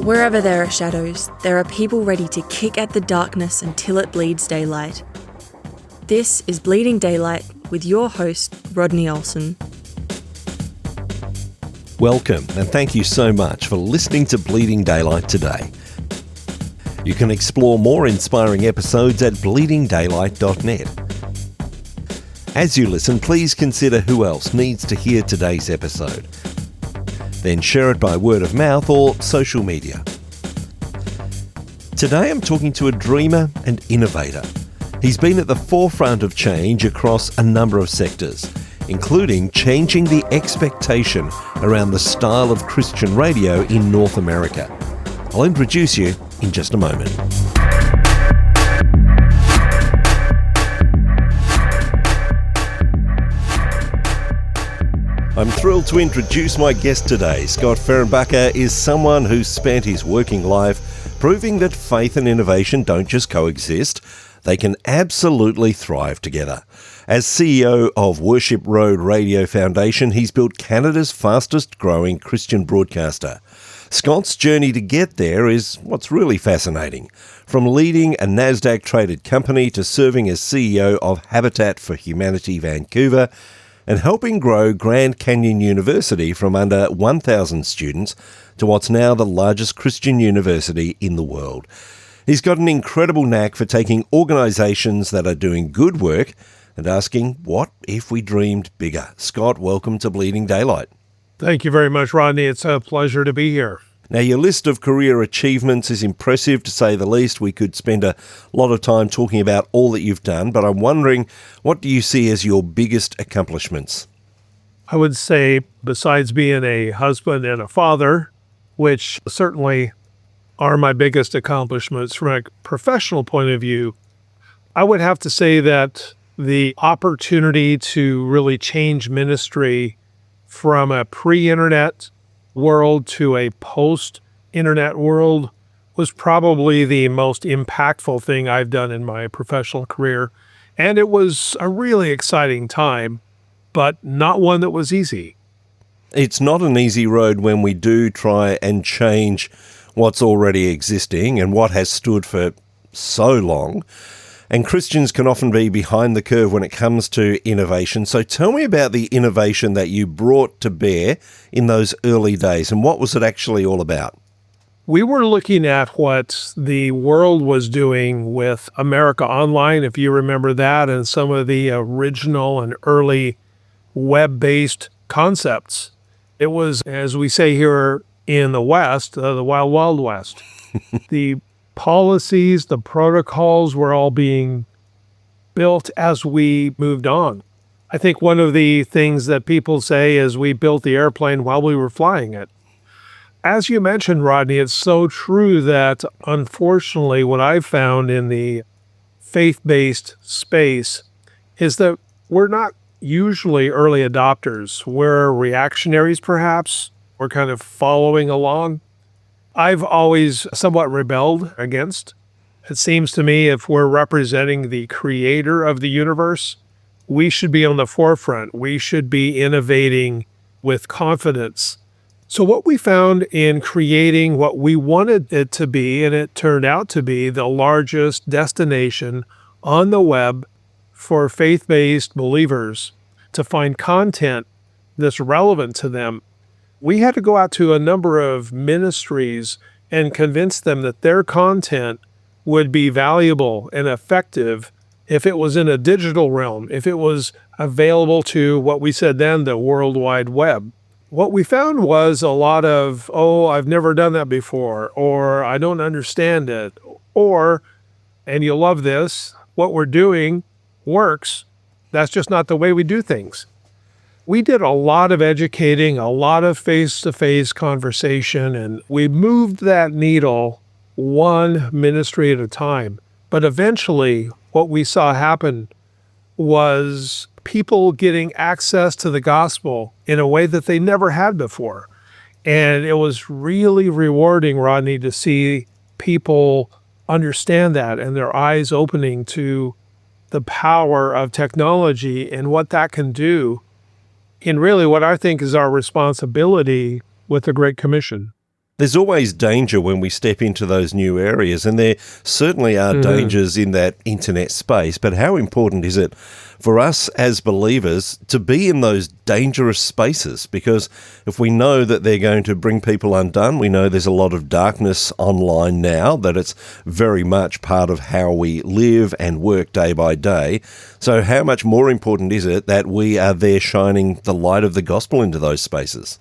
Wherever there are shadows, there are people ready to kick at the darkness until it bleeds daylight. This is Bleeding Daylight with your host, Rodney Olsen. Welcome, and thank you so much for listening to Bleeding Daylight today. You can explore more inspiring episodes at bleedingdaylight.net. As you listen, please consider who else needs to hear today's episode. Then share it by word of mouth or social media. Today I'm talking to a dreamer and innovator. He's been at the forefront of change across a number of sectors, including changing the expectation around the style of Christian radio in North America. I'll introduce you in just a moment. I'm thrilled to introduce my guest today. Scott Fehrenbacher is someone who's spent his working life proving that faith and innovation don't just coexist, they can absolutely thrive together. As CEO of Worship Road Radio Foundation, he's built Canada's fastest growing Christian broadcaster. Scott's journey to get there is what's really fascinating. From leading a NASDAQ-traded company to serving as CEO of Habitat for Humanity Vancouver, and helping grow Grand Canyon University from under 1,000 students to what's now the largest Christian university in the world. He's got an incredible knack for taking organisations that are doing good work and asking, what if we dreamed bigger? Scott, welcome to Bleeding Daylight. Thank you very much, Rodney. It's a pleasure to be here. Now, your list of career achievements is impressive, to say the least. We could spend a lot of time talking about all that you've done, but I'm wondering, what do you see as your biggest accomplishments? I would say, besides being a husband and a father, which certainly are my biggest accomplishments from a professional point of view, I would have to say that the opportunity to really change ministry from a pre-internet world to a post-internet world was probably the most impactful thing I've done in my professional career. And it was a really exciting time, but not one that was easy. It's not an easy road when we do try and change what's already existing and what has stood for so long. And Christians can often be behind the curve when it comes to innovation. So tell me about the innovation that you brought to bear in those early days, and what was it actually all about? We were looking at what the world was doing with America Online, if you remember that, and some of the original and early web-based concepts. It was, as we say here in the West, the Wild Wild West. The policies, the protocols were all being built as we moved on. I think one of the things that people say is we built the airplane while we were flying it. As you mentioned, Rodney, it's so true that unfortunately what I've found in the faith-based space is that we're not usually early adopters. We're reactionaries, perhaps. We're kind of following along. I've always somewhat rebelled against. It seems to me if we're representing the creator of the universe, we should be on the forefront. We should be innovating with confidence. So what we found in creating what we wanted it to be, and it turned out to be the largest destination on the web for faith-based believers to find content that's relevant to them, we had to go out to a number of ministries and convince them that their content would be valuable and effective if it was in a digital realm, if it was available to what we said then, the World Wide Web. What we found was a lot of, I've never done that before, or I don't understand it, or, and you'll love this, what we're doing works. That's just not the way we do things. We did a lot of educating, a lot of face-to-face conversation, and we moved that needle one ministry at a time. But eventually, what we saw happen was people getting access to the gospel in a way that they never had before. And it was really rewarding, Rodney, to see people understand that and their eyes opening to the power of technology and what that can do in really what I think is our responsibility with the Great Commission. There's always danger when we step into those new areas, and there certainly are dangers in that internet space. But how important is it for us as believers to be in those dangerous spaces? Because if we know that they're going to bring people undone, we know there's a lot of darkness online now, that it's very much part of how we live and work day by day. So how much more important is it that we are there shining the light of the gospel into those spaces?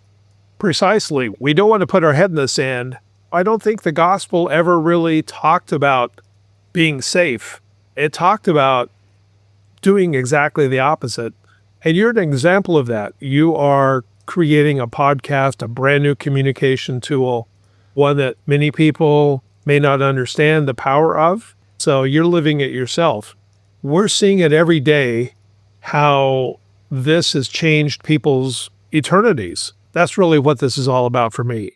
Precisely. We don't want to put our head in the sand. I don't think the gospel ever really talked about being safe. It talked about doing exactly the opposite. And you're an example of that. You are creating a podcast, a brand new communication tool, one that many people may not understand the power of. So you're living it yourself. We're seeing it every day, how this has changed people's eternities. That's really what this is all about for me.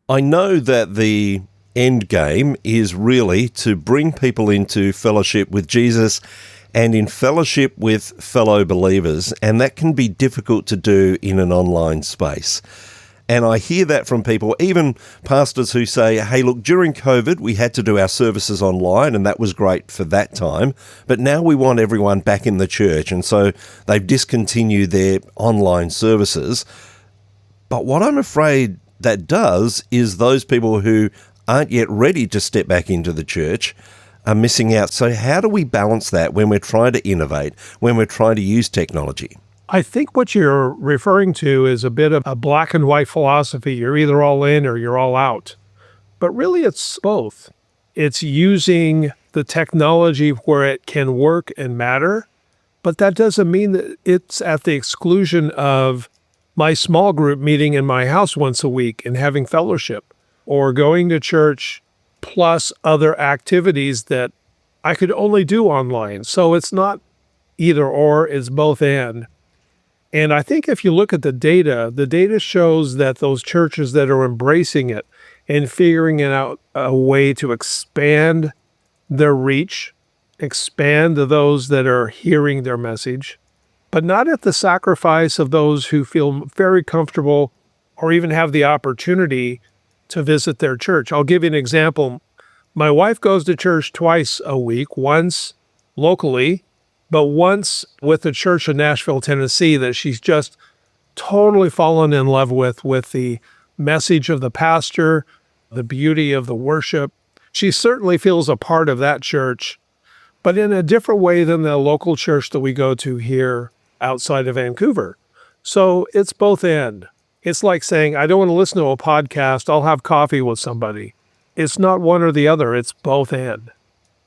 I know that the end game is really to bring people into fellowship with Jesus and in fellowship with fellow believers, and that can be difficult to do in an online space. And I hear that from people, even pastors who say, hey, look, during COVID, we had to do our services online, and that was great for that time. But now we want everyone back in the church, and so they've discontinued their online services. But what I'm afraid that does is those people who aren't yet ready to step back into the church are missing out. So how do we balance that when we're trying to innovate, when we're trying to use technology? I think what you're referring to is a bit of a black and white philosophy. You're either all in or you're all out. But really, it's both. It's using the technology where it can work and matter, but that doesn't mean that it's at the exclusion of my small group meeting in my house once a week and having fellowship, or going to church plus other activities that I could only do online. So it's not either or, it's both and. And I think if you look at the data shows that those churches that are embracing it and figuring out a way to expand their reach, expand to those that are hearing their message, but not at the sacrifice of those who feel very comfortable or even have the opportunity to visit their church. I'll give you an example. My wife goes to church twice a week, once locally, but once with the church in Nashville, Tennessee, that she's just totally fallen in love with the message of the pastor, the beauty of the worship. She certainly feels a part of that church, but in a different way than the local church that we go to here outside of Vancouver. So it's both end. It's like saying, I don't want to listen to a podcast, I'll have coffee with somebody. It's not one or the other, it's both end.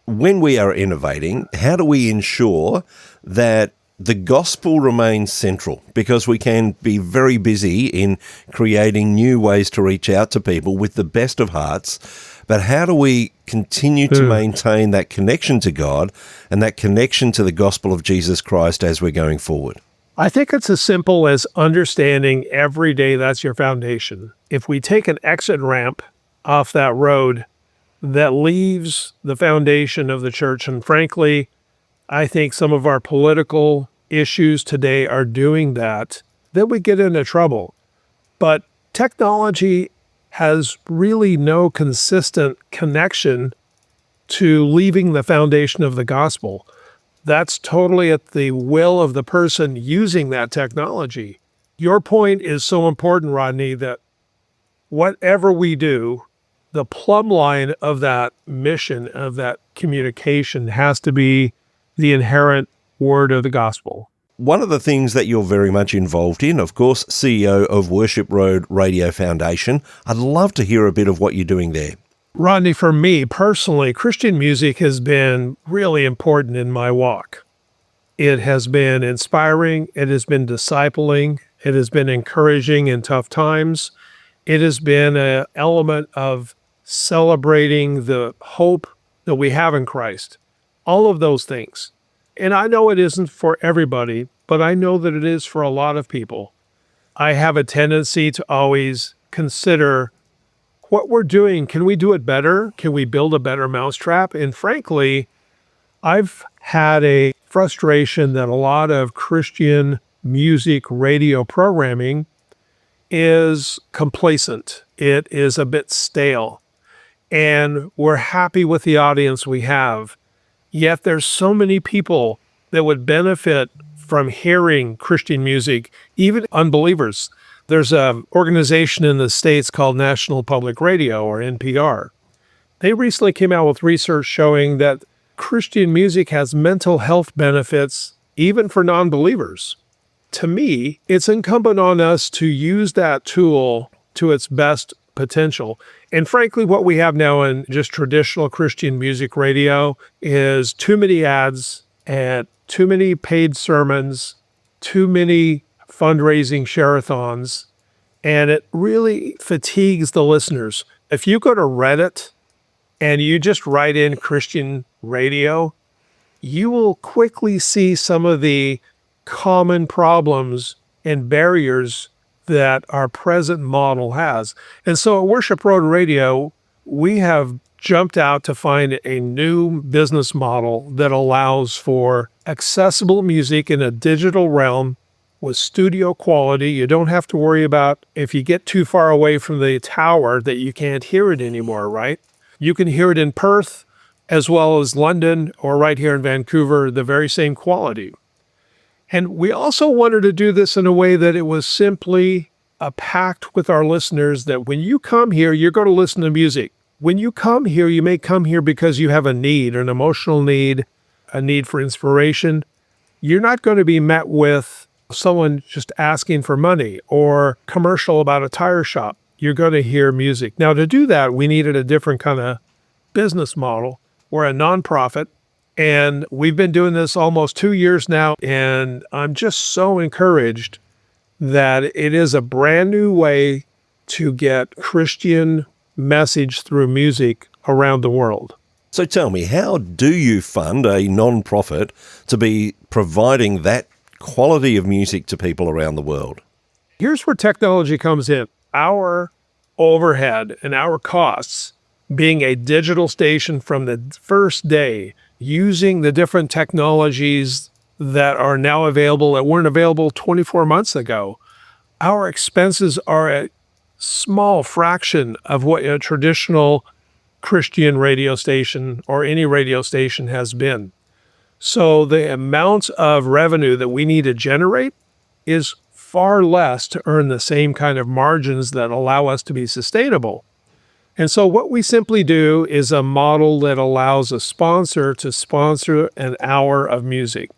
When we are innovating, how do we ensure that the gospel remains central? Because we can be very busy in creating new ways to reach out to people with the best of hearts, but how do we continue to maintain that connection to God and that connection to the gospel of Jesus Christ as we're going forward? I think it's as simple as understanding every day that's your foundation. If we take an exit ramp off that road that leaves the foundation of the church, and frankly, I think some of our political issues today are doing that, then we get into trouble. But technology has really no consistent connection to leaving the foundation of the gospel. That's totally at the will of the person using that technology. Your point is so important, Rodney, that whatever we do, the plumb line of that mission, of that communication, has to be the inherent word of the gospel. One of the things that you're very much involved in, of course, CEO of Worship Road Radio Foundation. I'd love to hear a bit of what you're doing there. Rodney, for me personally, Christian music has been really important in my walk. It has been inspiring. It has been discipling. It has been encouraging in tough times. It has been an element of celebrating the hope that we have in Christ. All of those things. And I know it isn't for everybody, but I know that it is for a lot of people. I have a tendency to always consider what we're doing. Can we do it better? Can we build a better mousetrap? And frankly, I've had a frustration that a lot of Christian music radio programming is complacent. It is a bit stale. And we're happy with the audience we have. Yet there's so many people that would benefit from hearing Christian music, even unbelievers. There's an organization in the States called National Public Radio, or NPR. They recently came out with research showing that Christian music has mental health benefits even for non-believers. To me, it's incumbent on us to use that tool to its best potential. And frankly, what we have now in just traditional Christian music radio is too many ads and too many paid sermons, too many fundraising share-a-thons, and it really fatigues the listeners. If you go to Reddit and you just write in Christian radio, you will quickly see some of the common problems and barriers that our present model has. And so at Worship Road Radio, we have jumped out to find a new business model that allows for accessible music in a digital realm with studio quality. You don't have to worry about if you get too far away from the tower that you can't hear it anymore, right? You can hear it in Perth as well as London or right here in Vancouver, the very same quality. And we also wanted to do this in a way that it was simply a pact with our listeners that when you come here, you're going to listen to music. When you come here, you may come here because you have a need, an emotional need, a need for inspiration. You're not going to be met with someone just asking for money or commercial about a tire shop. You're going to hear music. Now, to do that, we needed a different kind of business model. We're a nonprofit, and we've been doing this almost 2 years now, and I'm just so encouraged that it is a brand new way to get Christian message through music around the world. So tell me, how do you fund a non-profit to be providing that quality of music to people around the world? Here's where technology comes in. Our overhead and our costs, being a digital station from the first day, using the different technologies that are now available that weren't available 24 months ago, our expenses are a small fraction of what a traditional Christian radio station or any radio station has been. So the amount of revenue that we need to generate is far less to earn the same kind of margins that allow us to be sustainable. And so what we simply do is a model that allows a sponsor to sponsor an hour of music.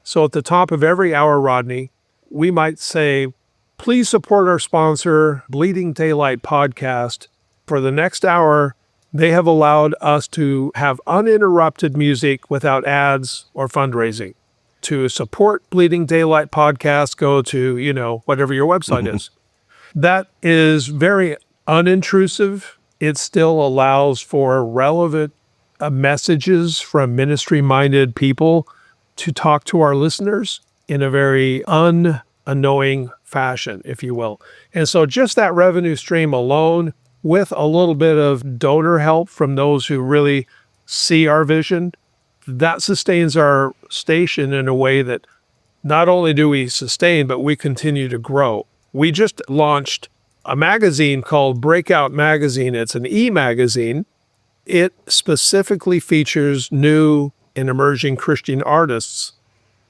So at the top of every hour, Rodney, we might say, please support our sponsor, Bleeding Daylight Podcast. For the next hour, they have allowed us to have uninterrupted music without ads or fundraising. To support Bleeding Daylight Podcast, go to, whatever your website is. That is very unintrusive. It still allows for relevant messages from ministry-minded people to talk to our listeners in a very unknowing fashion, if you will. And so just that revenue stream alone, with a little bit of donor help from those who really see our vision, that sustains our station in a way that not only do we sustain, but we continue to grow. We just launched a magazine called Breakout Magazine. It's an e-magazine. It specifically features new and emerging Christian artists,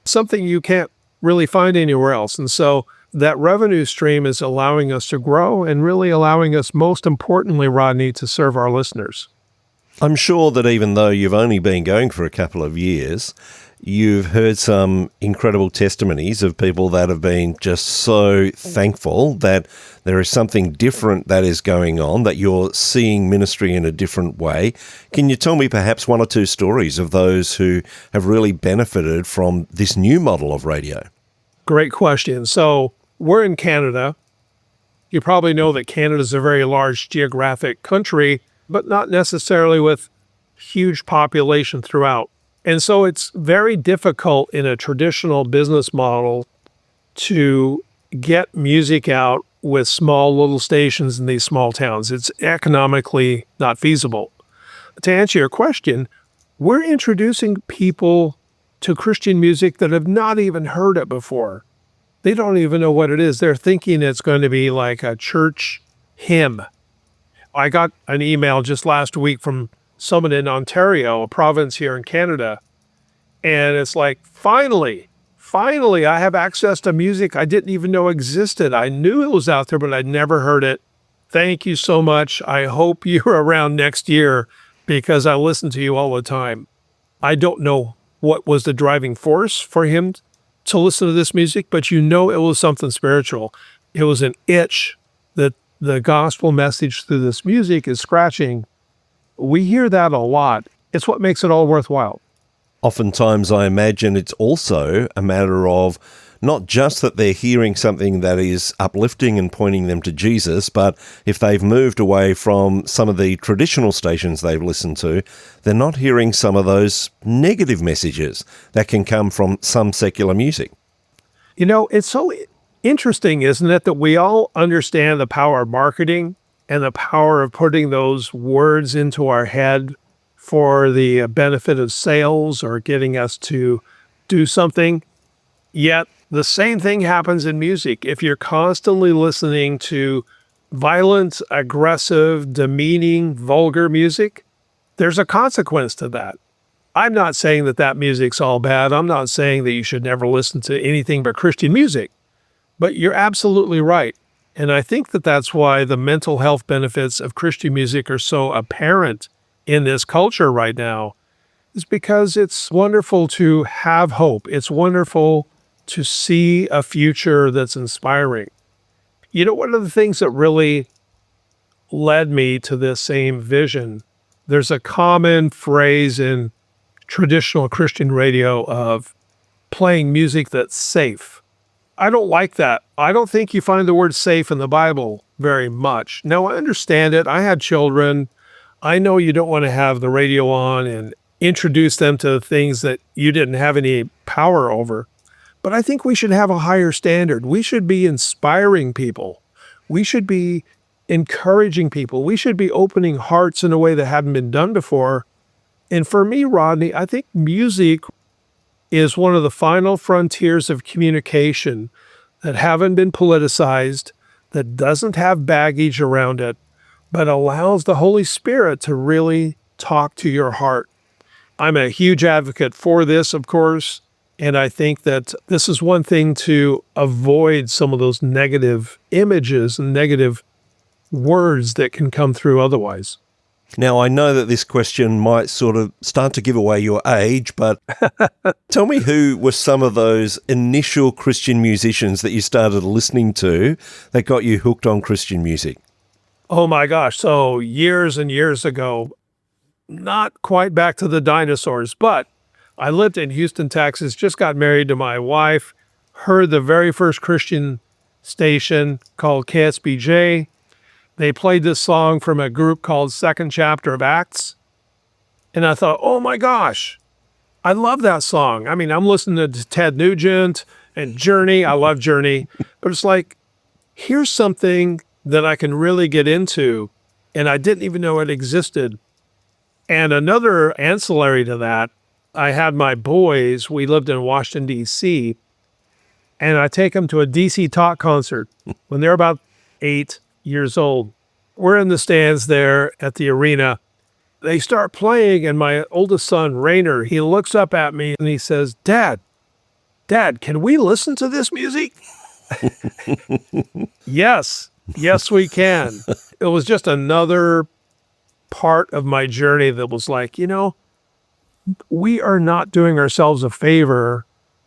something you can't really find anywhere else. And so that revenue stream is allowing us to grow and really allowing us, most importantly, Rodney, to serve our listeners. I'm sure that even though you've only been going for a couple of years, you've heard some incredible testimonies of people that have been just so thankful that there is something different that is going on, that you're seeing ministry in a different way. Can you tell me perhaps one or two stories of those who have really benefited from this new model of radio? Great question. So we're in Canada. You probably know that Canada is a very large geographic country, but not necessarily with huge population throughout. And so it's very difficult in a traditional business model to get music out with small little stations in these small towns. It's economically not feasible. To answer your question, we're introducing people to Christian music that have not even heard it before. They don't even know what it is. They're thinking it's going to be like a church hymn. I got an email just last week from someone in Ontario, a province here in Canada, and it's like, finally, I have access to music I didn't even know existed. I knew it was out there, but I'd never heard it. Thank you so much. I hope you're around next year because I listen to you all the time. I don't know what was the driving force for him to listen to this music, but it was something spiritual. It was an itch that the gospel message through this music is scratching. We hear that a lot. It's what makes it all worthwhile. Oftentimes, I imagine it's also a matter of not just that they're hearing something that is uplifting and pointing them to Jesus, but if they've moved away from some of the traditional stations they've listened to, they're not hearing some of those negative messages that can come from some secular music. It's so interesting, isn't it, that we all understand the power of marketing and the power of putting those words into our head for the benefit of sales or getting us to do something. Yet the same thing happens in music. If you're constantly listening to violent, aggressive, demeaning, vulgar music, there's a consequence to that. I'm not saying that music's all bad. I'm not saying that you should never listen to anything but Christian music. But you're absolutely right. And I think that that's why the mental health benefits of Christian music are so apparent in this culture right now, is because it's wonderful to have hope. It's wonderful to see a future that's inspiring. One of the things that really led me to this same vision, there's a common phrase in traditional Christian radio of playing music that's safe. I don't like that. I don't think you find the word safe in the Bible very much. Now, I understand it. I had children. I know you don't want to have the radio on and introduce them to things that you didn't have any power over. But I think we should have a higher standard. We should be inspiring people. We should be encouraging people. We should be opening hearts in a way that hadn't been done before. And for me, Rodney, I think music is one of the final frontiers of communication that haven't been politicized, that doesn't have baggage around it, but allows the Holy Spirit to really talk to your heart. I'm a huge advocate for this, of course, and I think that this is one thing to avoid some of those negative images and negative words that can come through otherwise. Now, I know that this question might sort of start to give away your age, but tell me who were some of those initial Christian musicians that you started listening to that got you hooked on Christian music? Oh my gosh. So years and years ago, not quite back to the dinosaurs, but I lived in Houston, Texas, just got married to my wife, heard the very first Christian station called KSBJ. They played this song from a group called Second Chapter of Acts. And I thought, oh my gosh, I love that song. I mean, I'm listening to Ted Nugent and Journey. I love Journey. But it's like, here's something that I can really get into, and I didn't even know it existed. And another ancillary to that, I had my boys, we lived in Washington, D.C., and I take them to a D.C. Talk concert when they're about 8 years old. We're in the stands there at the arena. They start playing, and my oldest son, Rainer, he looks up at me and he says, Dad, can we listen to this music? Yes, we can. It was just another part of my journey that was like, we are not doing ourselves a favor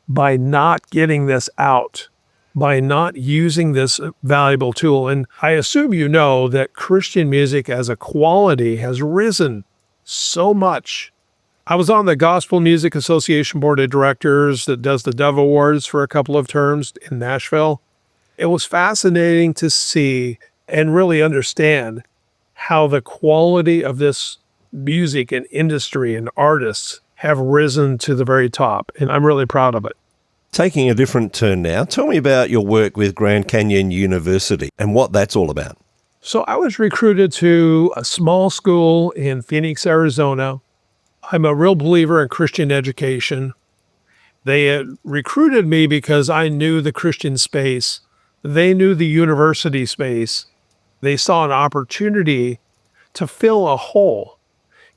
by not getting this out, by not using this valuable tool. And I assume you know that Christian music as a quality has risen so much. I was on the Gospel Music Association Board of Directors that does the Dove Awards for a couple of terms in Nashville. It was fascinating to see and really understand how the quality of this music and industry and artists have risen to the very top. And I'm really proud of it. Taking a different turn now, tell me about your work with Grand Canyon University and what that's all about. So I was recruited to a small school in Phoenix, Arizona. I'm a real believer in Christian education. They had recruited me because I knew the Christian space. They knew the university space. They saw an opportunity to fill a hole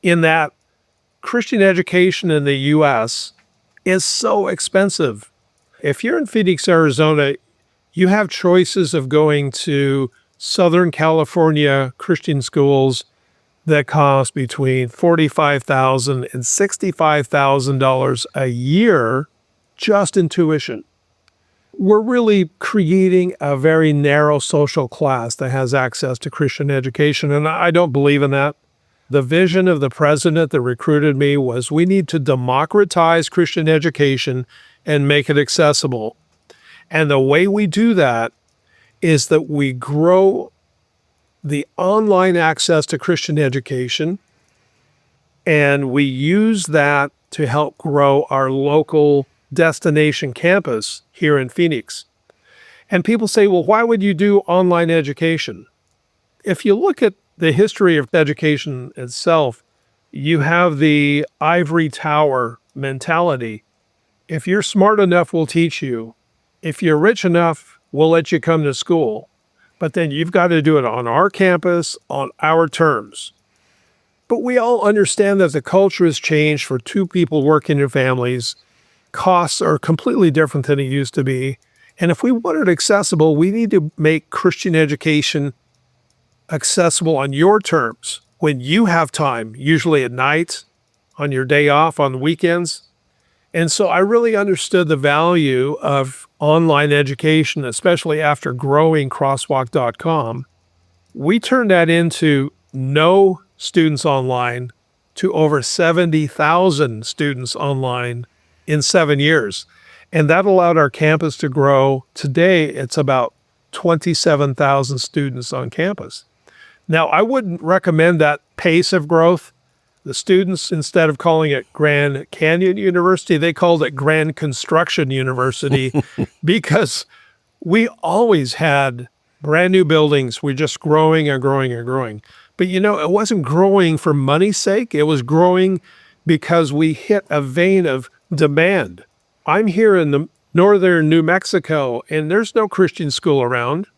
in that Christian education in the U.S. is so expensive. If you're in Phoenix, Arizona, you have choices of going to Southern California Christian schools that cost between $45,000 and $65,000 a year just in tuition. We're really creating a very narrow social class that has access to Christian education, and I don't believe in that. The vision of the president that recruited me was we need to democratize Christian education and make it accessible. And the way we do that is that we grow the online access to Christian education, and we use that to help grow our local destination campus here in Phoenix. And people say, well, why would you do online education? If you look at the history of education itself, you have the ivory tower mentality. If you're smart enough, we'll teach you. If you're rich enough, we'll let you come to school. But then you've got to do it on our campus, on our terms. But we all understand that the culture has changed for two people working in families. Costs are completely different than it used to be. And if we want it accessible, we need to make Christian education accessible on your terms when you have time, usually at night, on your day off, on the weekends. And so I really understood the value of online education, especially after growing crosswalk.com. We turned that into no students online to over 70,000 students online in 7 years. And that allowed our campus to grow. Today, it's about 27,000 students on campus. Now, I wouldn't recommend that pace of growth. The students, instead of calling it Grand Canyon University, they called it Grand Construction University because we always had brand new buildings. We're just growing and growing and growing. But it wasn't growing for money's sake. It was growing because we hit a vein of demand. I'm here in the northern New Mexico, and there's no Christian school around.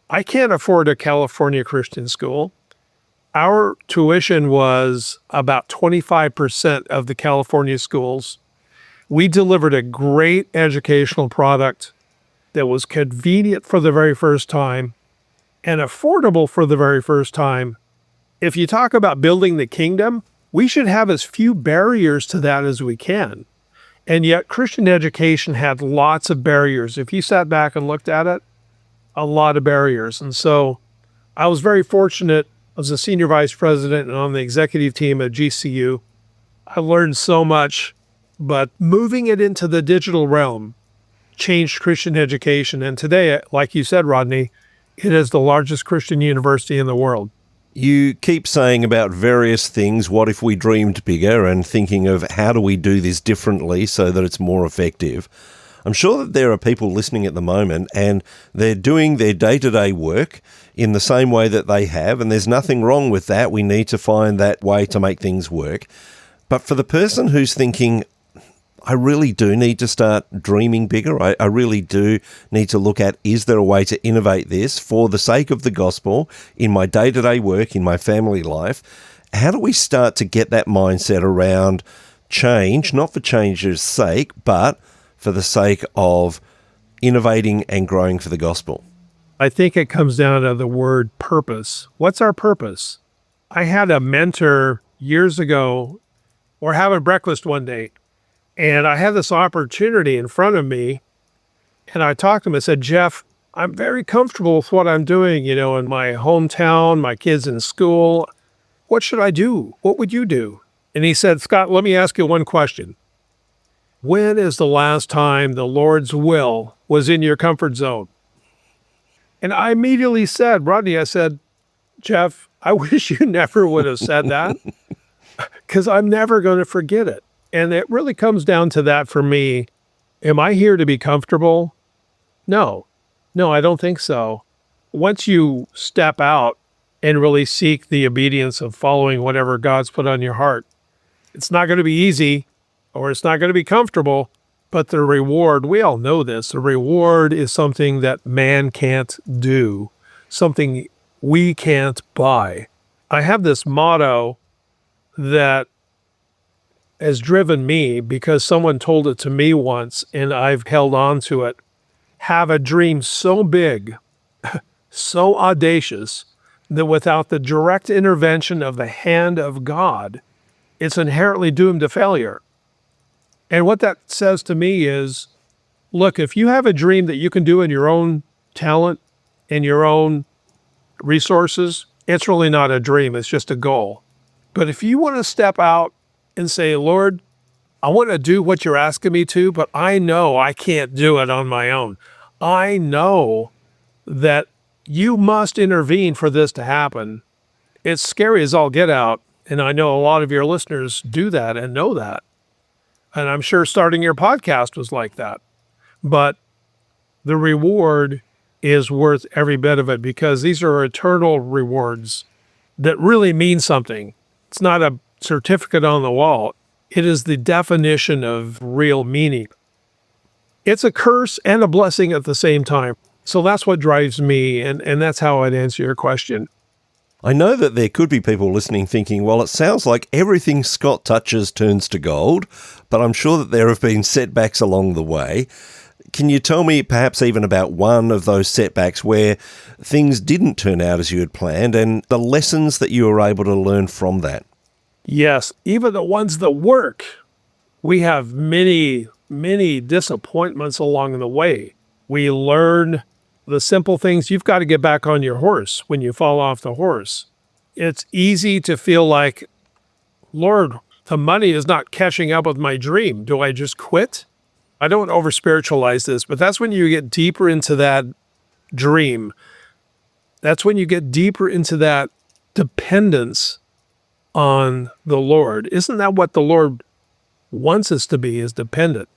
I can't afford a California Christian school. Our tuition was about 25% of the California schools. We delivered a great educational product that was convenient for the very first time and affordable for the very first time. If you talk about building the kingdom, we should have as few barriers to that as we can. And yet Christian education had lots of barriers. If you sat back and looked at it, a lot of barriers. And so I was very fortunate as a senior vice president and on the executive team at GCU. I learned so much, but moving it into the digital realm changed Christian education. And today, like you said, Rodney, it is the largest Christian university in the world. You keep saying about various things, what if we dreamed bigger, and thinking of how do we do this differently so that it's more effective. I'm sure that there are people listening at the moment and they're doing their day-to-day work in the same way that they have, and there's nothing wrong with that. We need to find that way to make things work. But for the person who's thinking, I really do need to start dreaming bigger, I really do need to look at, is there a way to innovate this for the sake of the gospel in my day-to-day work, in my family life? How do we start to get that mindset around change, not for change's sake, but for the sake of innovating and growing for the gospel? I think it comes down to the word purpose. What's our purpose? I had a mentor years ago. We're having breakfast one day, and I had this opportunity in front of me, and I talked to him. I said, Jeff, I'm very comfortable with what I'm doing, in my hometown, my kids in school. What should I do? What would you do? And he said, Scott, let me ask you one question. When is the last time the Lord's will was in your comfort zone? And I immediately said, Rodney, I said, Jeff, I wish you never would have said that because I'm never going to forget it. And it really comes down to that for me. Am I here to be comfortable? No, I don't think so. Once you step out and really seek the obedience of following whatever God's put on your heart, it's not going to be easy or it's not going to be comfortable, But the reward, we all know this, the reward is something that man can't do, something we can't buy. I have this motto that has driven me because someone told it to me once and I've held on to it. Have a dream so big, so audacious, that without the direct intervention of the hand of God, it's inherently doomed to failure. And what that says to me is, look, if you have a dream that you can do in your own talent and your own resources, it's really not a dream, it's just a goal. But if you want to step out and say, Lord, I want to do what you're asking me to, but I know I can't do it on my own. I know that you must intervene for this to happen. It's scary as all get out, and I know a lot of your listeners do that and know that. And I'm sure starting your podcast was like that. But the reward is worth every bit of it because these are eternal rewards that really mean something. It's not a certificate on the wall. It is the definition of real meaning. It's a curse and a blessing at the same time. So that's what drives me, and that's how I'd answer your question. I know that there could be people listening thinking, well, it sounds like everything Scott touches turns to gold, but I'm sure that there have been setbacks along the way. Can you tell me perhaps even about one of those setbacks where things didn't turn out as you had planned and the lessons that you were able to learn from that? Yes, even the ones that work. We have many, many disappointments along the way. We learn the simple things. You've got to get back on your horse when you fall off the horse. It's easy to feel like, Lord, the money is not catching up with my dream. Do I just quit? I don't over-spiritualize this, but that's when you get deeper into that dream. That's when you get deeper into that dependence on the Lord. Isn't that what the Lord wants us to be, is dependent?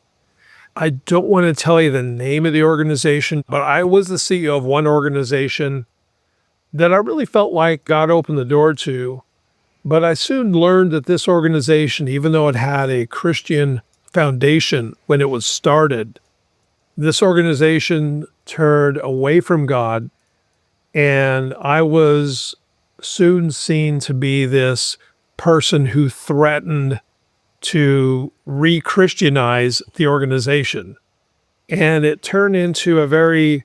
I don't want to tell you the name of the organization, but I was the CEO of one organization that I really felt like God opened the door to. But I soon learned that this organization, even though it had a Christian foundation when it was started, this organization turned away from God. And I was soon seen to be this person who threatened to re-Christianize the organization. And it turned into a very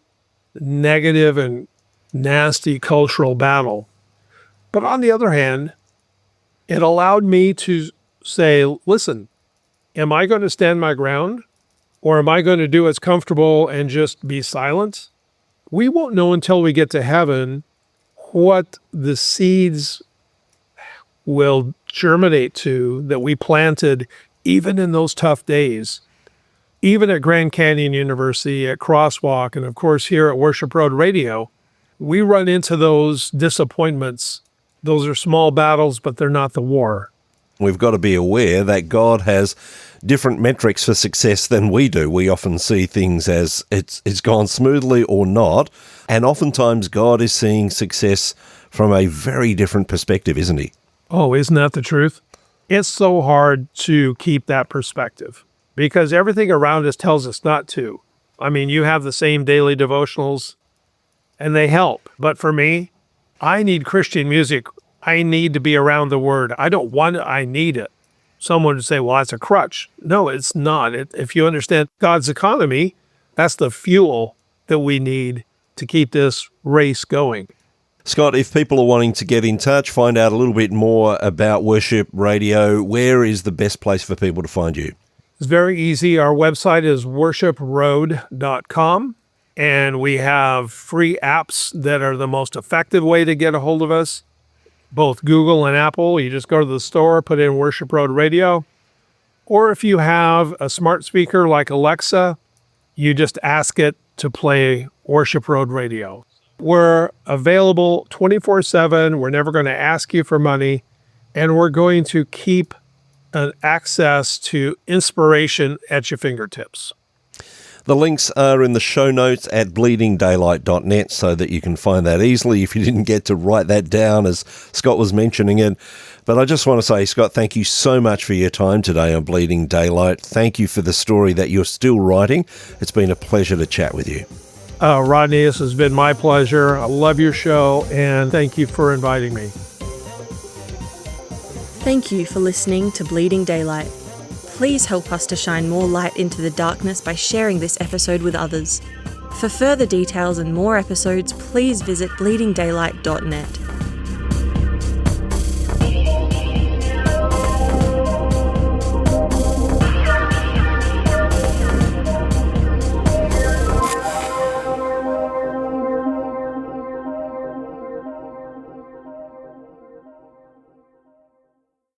negative and nasty cultural battle. But on the other hand, it allowed me to say, listen, am I going to stand my ground? Or am I going to do what's comfortable and just be silent? We won't know until we get to heaven what the seeds will germinate to that we planted even in those tough days. Even at Grand Canyon University, at Crosswalk, and of course here at Worship Road Radio, we run into those disappointments. Those are small battles, but they're not the war. We've got to be aware that God has different metrics for success than we do. We often see things as it's gone smoothly or not, and oftentimes God is seeing success from a very different perspective, isn't he? Oh, isn't that the truth? It's so hard to keep that perspective because everything around us tells us not to. I mean, you have the same daily devotionals and they help. But for me, I need Christian music. I need to be around the Word. I don't want it. I need it. Someone would say, well, that's a crutch. No, it's not. If you understand God's economy, that's the fuel that we need to keep this race going. Scott, if people are wanting to get in touch, find out a little bit more about Worship Radio, where is the best place for people to find you? It's very easy. Our website is worshiproad.com, and we have free apps that are the most effective way to get a hold of us, both Google and Apple. You just go to the store, put in Worship Road Radio, or if you have a smart speaker like Alexa, you just ask it to play Worship Road Radio. We're available 24/7. We're never going to ask you for money, and we're going to keep an access to inspiration at your fingertips. The links are in the show notes at bleedingdaylight.net so that you can find that easily if you didn't get to write that down as Scott was mentioning it. But I just want to say, Scott, thank you so much for your time today on Bleeding Daylight. Thank you for the story that you're still writing. It's been a pleasure to chat with you. Rodney, this has been my pleasure. I love your show, and thank you for inviting me. Thank you for listening to Bleeding Daylight. Please help us to shine more light into the darkness by sharing this episode with others. For further details and more episodes, please visit bleedingdaylight.net.